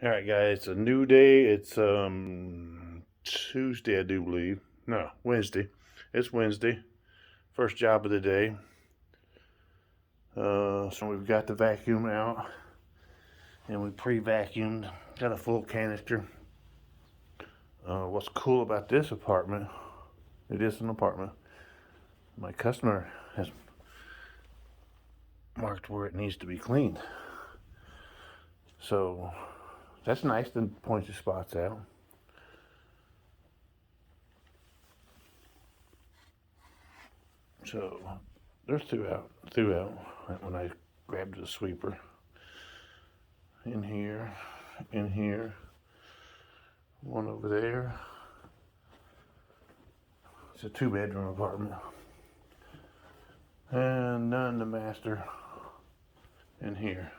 All right, guys, it's a new day. It's Tuesday, I do believe. No, Wednesday. It's Wednesday. First job of the day. So we've got the vacuum out, and we pre-vacuumed. Got a full canister. What's cool about this apartment? It is an apartment. My customer has marked where it needs to be cleaned. So that's nice to point your spots out. So there's throughout. When I grabbed the sweeper, in here, one over there. It's a 2-bedroom apartment, and none the master in here.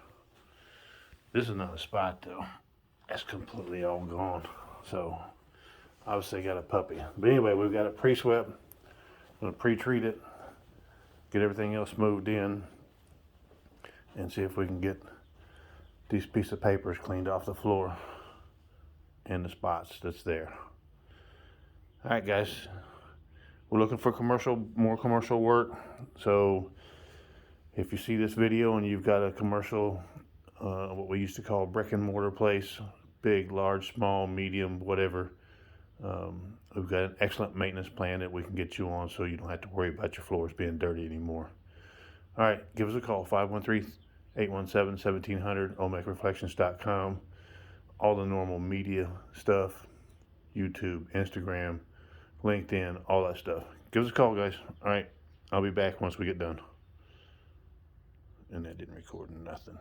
This is another spot though. That's completely all gone. So obviously got a puppy. But anyway, we've got it pre-swept. Gonna pre-treat it, get everything else moved in, and see if we can get these pieces of papers cleaned off the floor and the spots that's there. All right, guys, we're looking for more commercial work. So if you see this video and you've got a commercial, what we used to call brick and mortar place, big, large, small, medium, whatever, we've got an excellent maintenance plan that we can get you on, so you don't have to worry about your floors being dirty anymore. All right, give us a call, 513-817-1700, olmecreflections.com. All the normal media stuff, YouTube, Instagram, LinkedIn, all that stuff. Give us a call, guys. All right, I'll be back once we get done. And that didn't record nothing.